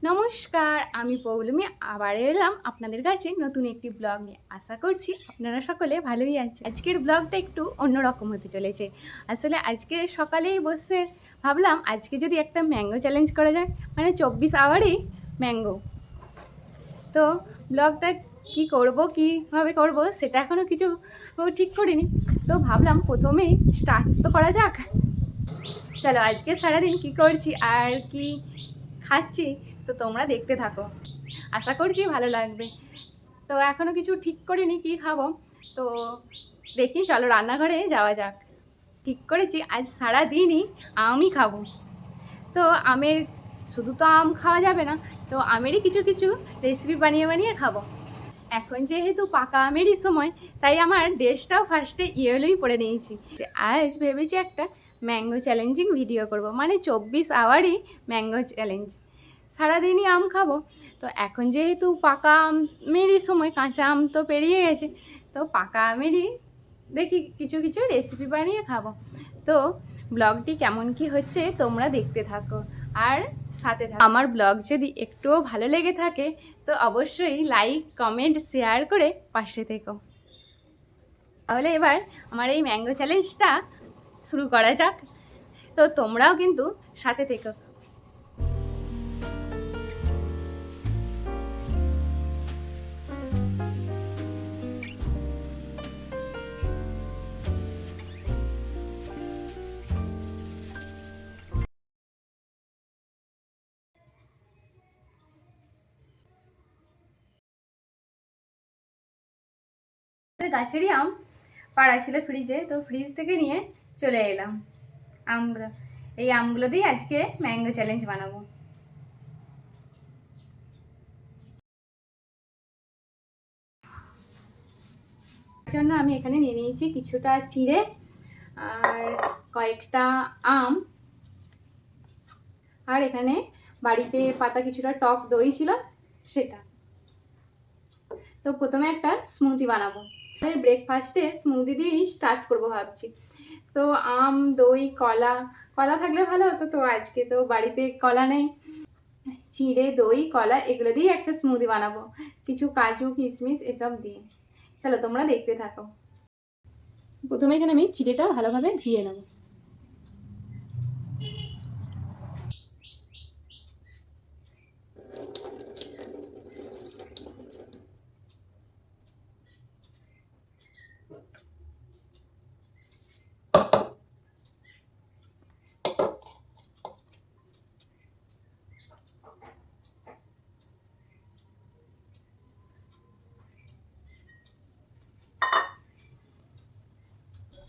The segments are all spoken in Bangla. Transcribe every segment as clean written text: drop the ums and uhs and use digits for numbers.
নমস্কার, আমি পৌলমি আবার এলাম আপনাদের কাছে নতুন একটি ব্লগ নিয়ে। আশা করছি আপনারা সকলে ভালোই আছেন। আজকের ব্লগটা একটু অন্যরকম হতে চলেছে। আসলে আজকে সকালেই বসে ভাবলাম আজকে যদি একটা ম্যাঙ্গো চ্যালেঞ্জ করা যায়, মানে 24 আওয়ারই ম্যাঙ্গো। তো ব্লগটা কি করব, কীভাবে করব সেটা এখনও কিছু ঠিক করিনি। তো ভাবলাম প্রথমেই স্টার্ট তো করা যাক। চলো আজকে সারাদিন কি করছি আর কি খাচ্ছি তো তোমরা দেখতে থাকো, আশা করছি ভালো লাগবে। তো এখনও কিছু ঠিক করিনি কি খাবো, তো দেখি চলো রান্নাঘরে যাওয়া যাক। ঠিক করেছি আজ সারাদিনই আমই খাবো। তো আমের শুধু তো আম খাওয়া যাবে না, তো আমেরই কিছু কিছু রেসিপি বানিয়ে বানিয়ে খাবো। এখন যেহেতু পাকা আমেরই সময়, তাই আমার ড্রেসটাও ফার্স্টে ইয়েলোই পরে নিয়েছি। আজ ভেবেছি একটা ম্যাঙ্গো চ্যালেঞ্জিং ভিডিও করব, মানে 24 আওয়ারই ম্যাঙ্গো চ্যালেঞ্জ। সারাদিনই আম খাবো, তো এখন যেহেতু পাকা আমেরই সময়, কাঁচা আম তো পেরিয়ে গেছে, তো পাকা আমেরই দেখি কিছু কিছু রেসিপি বানিয়ে খাবো। তো ব্লগটি কেমন কি হচ্ছে তোমরা দেখতে থাকো আর সাথে থাকো। আমার ব্লগ যদি একটুও ভালো লেগে থাকে তো অবশ্যই লাইক কমেন্ট শেয়ার করে পাশে থেকো। তাহলে এবার আমার এই ম্যাঙ্গো চ্যালেঞ্জটা শুরু করা যাক। তো তোমরাও কিন্তু সাথে থেকো। গাছেরই আম পাড়া ছিল ফ্রিজে, তো ফ্রিজ থেকে নিয়ে চলে এলাম আমরা। এই আমগুলো দিয়ে আজকে ম্যাঙ্গো চ্যালেঞ্জ বানাবো। জন্য আমি এখানে নিয়ে নিয়েছি কিছুটা চিড়ে আর কয়েকটা আম, আর এখানে বাড়িতে পাতা কিছুটা টক দই ছিল সেটা। তো প্রথমে একটা স্মুদি বানাবো, ব্রেকফাস্টে স্মুদি দিয়েই স্টার্ট করবো ভাবছি। তো আম দই কলা, কলা থাকলে ভালো হতো, তো আজকে তো বাড়িতে কলা নেই। চিড়ে দই কলা এগুলো দিয়ে একটা স্মুদি বানাবো, কিছু কাজু কিশমিশ এসব দিয়ে। চলো তোমরা দেখতে থাকো। প্রথমে এখানে আমি চিড়েটা ভালোভাবে ধুয়ে নেব।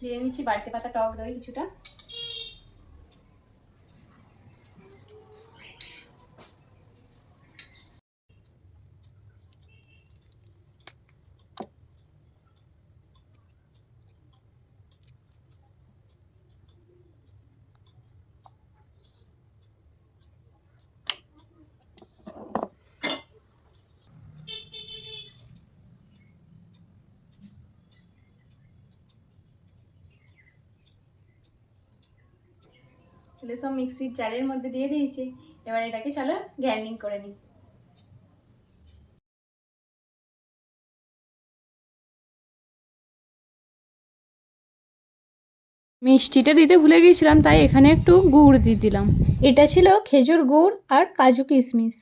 দিয়ে নিচ্ছি বাড়িতে পাতা টক দই কিছুটা। তাহলে সব মিক্সির জারের মধ্যে দিয়ে দিয়েছি, এবার এটাকে চলো গ্রাইন্ডিং করে নিই। মিষ্টিটা দিতে ভুলে গিয়েছিলাম, তাই এখানে একটু গুড় দিয়ে দিলাম। এটা ছিল খেজুর গুড় আর কাজু কিশমিশ।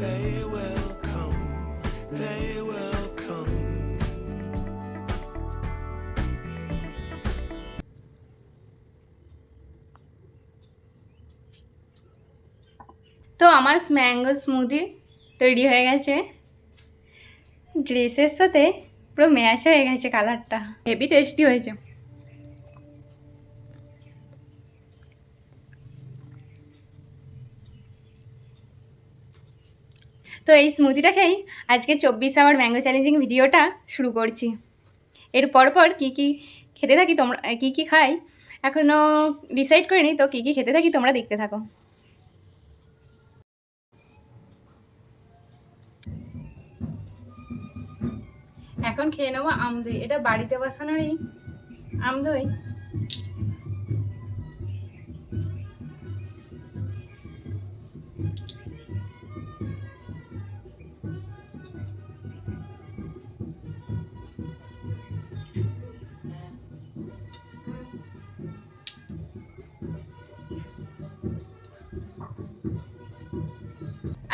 They will come, they will come. তো আমার ম্যাঙ্গো স্মুদি তৈরি হয়ে গেছে, ড্রেসের সাথে পুরো ম্যাচ হয়ে গেছে, কালারটা হেভি টেস্টি হয়েছে। তো এই স্মুদিটা খেয়েই আজকে 24 আওয়ার ম্যাঙ্গো চ্যালেঞ্জিং ভিডিওটা শুরু করছি। এর পরপর কী কী খেতে থাকি তোমরা, কী কী খাই এখনও ডিসাইড করিনি, তো কী কী খেতে থাকি তোমরা দেখতে থাকো। এখন খেয়ে নেবো আমদই। এটা বাড়িতে বসানোরই আমদই।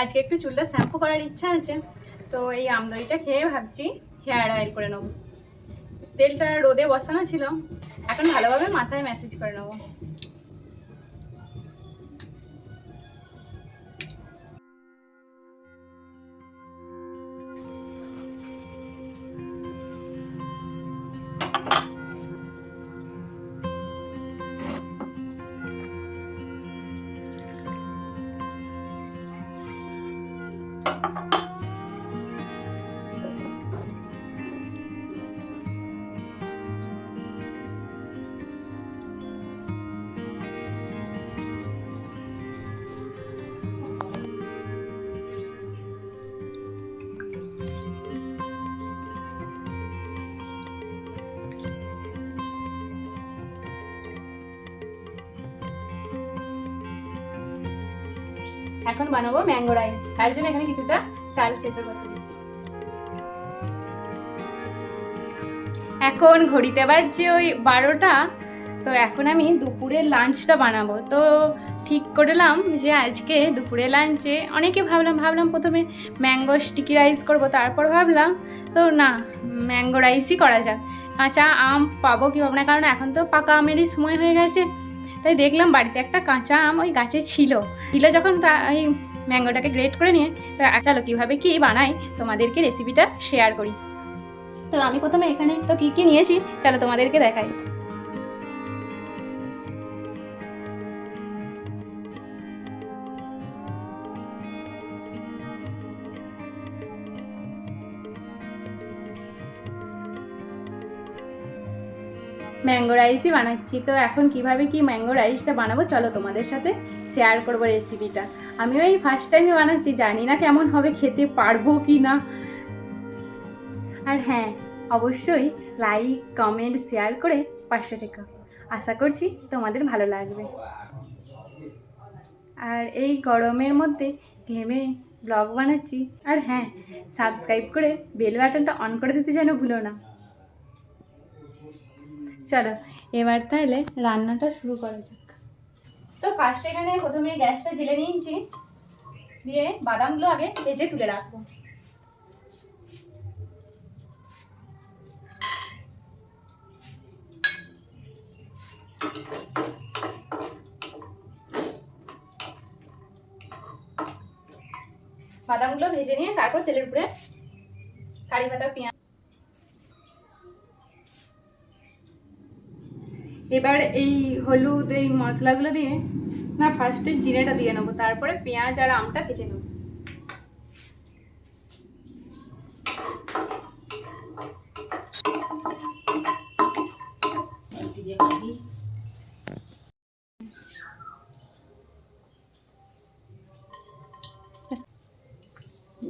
আজকে একটু চুলটা শ্যাম্পু করার ইচ্ছা আছে, তো এই আমদইটা খেয়ে ভাবছি হেয়ার অয়েল করে নেবো। তেলটা রোদে বসানো ছিল, এখন ভালোভাবে মাথায় ম্যাসেজ করে নেবো। এখন বানাবো ম্যাঙ্গো রাইস, তার জন্য এখানে কিছুটা চাল সেদ্ধ করতে দিচ্ছি। এখন ঘড়িতে বাজছে ওই 12টা। তো এখন আমি দুপুরের লাঞ্চটা বানাবো। তো ঠিক করলাম যে আজকে দুপুরে লাঞ্চে অনেকে ভাবলাম প্রথমে ম্যাঙ্গো স্টিকি রাইস করব, তারপর ভাবলাম তো না, ম্যাঙ্গো রাইসই করা যাক। কাঁচা আম পাবো কি পাবো না, কারণ এখন তো পাকা আমেরই সময় হয়ে গেছে। তাই দেখলাম বাড়িতে একটা কাঁচা আম ওই গাছে ছিল যখন তাই ম্যাঙ্গোটাকে গ্রেট করে নিয়ে, তো চলো কীভাবে কী বানাই তোমাদেরকে রেসিপিটা শেয়ার করি। তো আমি প্রথমে এখানে তো কী কী নিয়েছি চলো তোমাদেরকে দেখাই। ম্যাঙ্গো রাইসই বানাচ্ছি। তো এখন কিভাবে কি ম্যাঙ্গো রাইসটা বানাবো চলো তোমাদের সাথে শেয়ার করবো রেসিপিটা। আমিও এই ফার্স্ট টাইমে বানাচ্ছি, জানি না কেমন হবে, খেতে পারবো কি না। আর হ্যাঁ, অবশ্যই লাইক কমেন্ট শেয়ার করে পাশে থেকো, আশা করছি তোমাদের ভালো লাগবে। আর এই গরমের মধ্যে ঘেমে ব্লগ বানাচ্ছি। আর হ্যাঁ, সাবস্ক্রাইব করে বেল বাটনটা অন করে দিতে যেন ভুলো না। চলো এবার তাহলে রান্নাটা শুরু করা যাক। তো ফার্স্ট এখানে প্রথমে গ্যাসটা জ্বেলে নিয়েছি, দিয়ে বাদামগুলো আগে ভেজে তুলে রাখবো। বাদামগুলো ভেজে নিয়ে তারপর তেলের উপরে কারি পাতা পেঁয়াজ, এবার এই হলুদ এই মশলাগুলো দিয়ে না ফার্স্টে জিরেটা দিয়ে নেবো, তারপরে পেঁয়াজ আর আমটা ভেজে নেবো।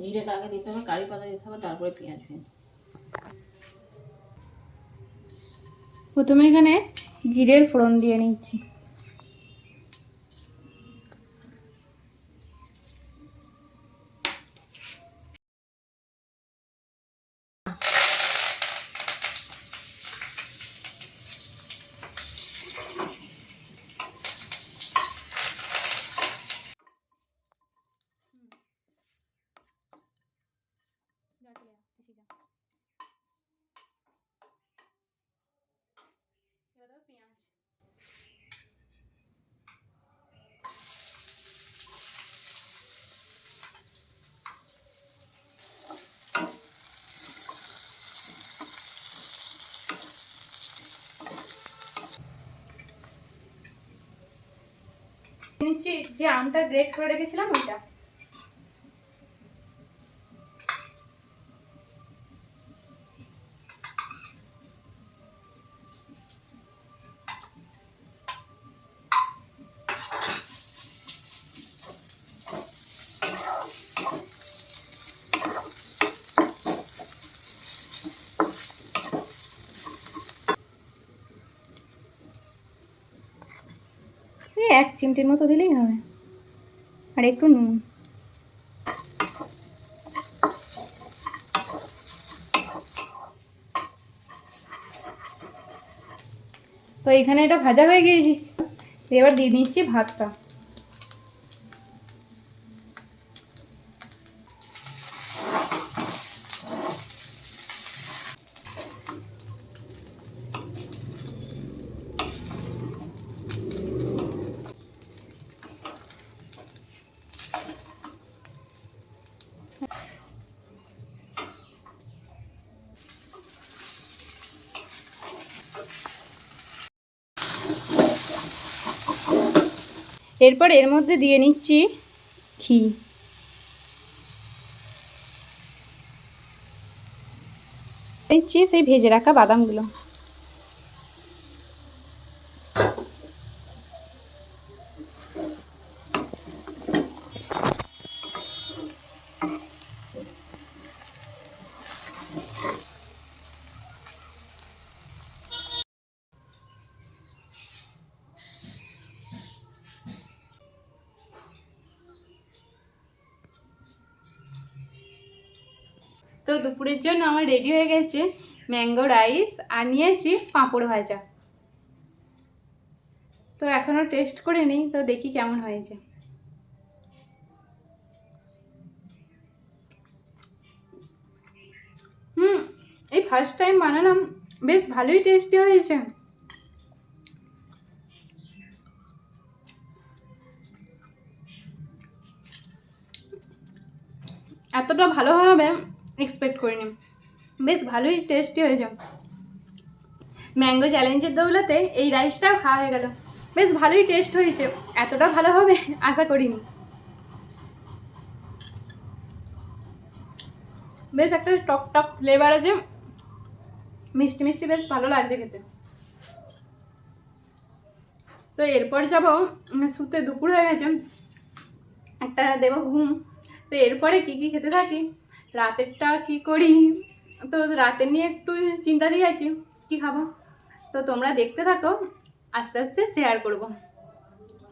জিরেটা আগে দিতে হবে, কারি পাতা দিতে হবে, তারপরে পেঁয়াজ। প্রথমে এখানে জিরের ফোড়ন দিয়ে নিচ্ছি। নিচ্ছি যে আমটা গ্রেট করে রেখেছিলাম ওইটা। 1 চিমটির মতো দিলেই হবে, আর একটু নুন। তো এখানে এটা ভাজা হয়ে গিয়েছে, এবার দিয়ে দিচ্ছি ভাতটা। এরপর এর মধ্যে দিয়ে নিচ্ছি ঘি। দিচ্ছি সেই ভেজে রাখা বাদামগুলো। তো দুপুরের জন্য আমার রেডি হয়ে গেছে ম্যাঙ্গো রাইস, আর নিয়েছি পাঁপড় ভাজা। তো এখনো টেস্ট করে নিই, তো দেখি কেমন হয়েছে। এই ফার্স্ট টাইম বানালাম, বেশ ভালোই টেস্টি হয়েছে। এতটা ভালো হবে এক্সপেক্ট করিনি, বেশ ভালোই টেস্টি হয়েছে। ম্যাঙ্গো চ্যালেঞ্জের দৌলতে এই রাইসটাও খাওয়া হয়ে গেল, বেশ ভালোই টেস্ট হয়েছে। এতটা ভালো হবে আশা করিনি। বেশ একটা টক টক ফ্লেভার আছে, মিষ্টি মিষ্টি, বেশ ভালো লাগছে খেতে। তো এরপর যাব শুতে, দুপুর হয়ে গেছে, একটা দেবো ঘুম। তো এরপরে কি কি খেতে থাকি, রাতেরটা কি করি, তো রাতের নিয়ে একটু চিন্তা দিয়ে আছি কি খাবো। তো তোমরা দেখতে থাকো, আস্তে আস্তে শেয়ার করব।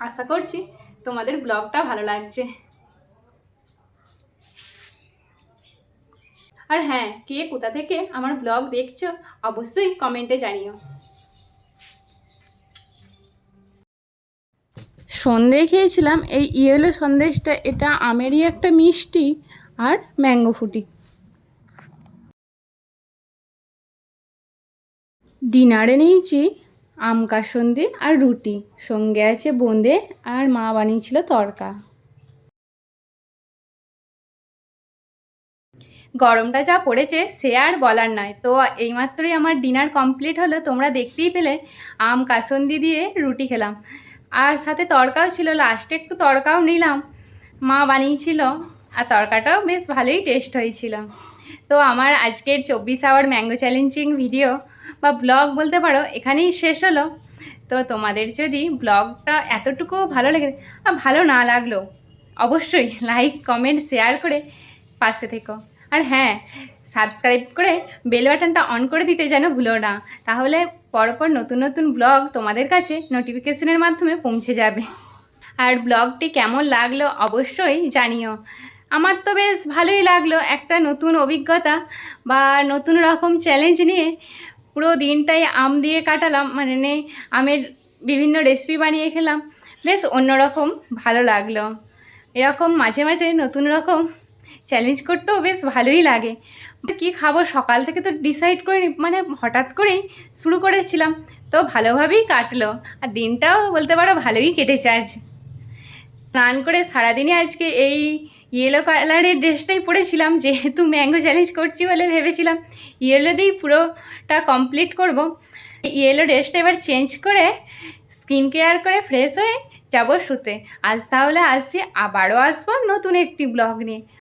আশা করছি তোমাদের ব্লগটা ভালো লাগছে। আর হ্যাঁ, কে কোথা থেকে আমার ব্লগ দেখছো অবশ্যই কমেন্টে জানিও। সন্দেশ খেয়েছিলাম, এই ইয়েলো সন্দেশটা, এটা আমেরই একটা মিষ্টি আর ম্যাঙ্গো ফুটি। ডিনারে নিয়েছি আম কাসন্দি আর রুটি, সঙ্গে আছে বোঁদে, আর মা বানিয়েছিল তড়কা। গরমটা যা পড়েছে সে আর বলার নয়। তো এইমাত্রই আমার ডিনার কমপ্লিট হলো, তোমরা দেখতেই পেলে আম কাসন্দি দিয়ে রুটি খেলাম, আর সাথে তড়কাও ছিল, লাস্টে একটু তড়কাও নিলাম, মা বানিয়েছিল, আর তড়কাটাও বেশ ভালোই টেস্ট হয়েছিল। তো আমার আজকের 24 আওয়ার ম্যাঙ্গো চ্যালেঞ্জিং ভিডিও বা ব্লগ বলতে পারো এখানেই শেষ হলো। তো তোমাদের যদি ব্লগটা এতটুকু ভালো লাগে, আর ভালো না লাগলেও অবশ্যই লাইক কমেন্ট শেয়ার করে পাশে থেকো। আর হ্যাঁ, সাবস্ক্রাইব করে বেল বাটনটা অন করে দিতে যেন ভুলো না, তাহলে পরপর নতুন নতুন ব্লগ তোমাদের কাছে নোটিফিকেশনের মাধ্যমে পৌঁছে যাবে। আর ব্লগটি কেমন লাগলো অবশ্যই জানিও। আমার তো বেশ ভালোই লাগলো, একটা নতুন অভিজ্ঞতা বা নতুন রকম চ্যালেঞ্জ নিয়ে পুরো দিনটাই আম দিয়ে কাটালাম, মানে আমের বিভিন্ন রেসিপি বানিয়ে খেলাম, বেশ অন্যরকম ভালো লাগলো। এরকম মাঝে মাঝে নতুন রকম চ্যালেঞ্জ করতেও বেশ ভালোই লাগে। কি খাবো সকাল থেকে তো ডিসাইড করিনি, মানে হঠাৎ করেই শুরু করেছিলাম, তো ভালোভাবেই কাটলো, আর দিনটাও বলতে পারো ভালোই কেটেছে। আজ স্নান করে সারাদিনে আজকে এই ইয়েলো কালারের ড্রেসটাই পরেছিলাম, যেহেতু ম্যাঙ্গো চ্যালেঞ্জ করছি বলে ভেবেছিলাম ইয়েলো দিয়েই পুরোটা কমপ্লিট করব। ইয়েলো ড্রেসটা এবার চেঞ্জ করে স্কিন কেয়ার করে ফ্রেশ হয়ে যাব শুতে। আজ তাহলে আসছি, আবারও আসবো নতুন একটি ব্লগ নিয়ে।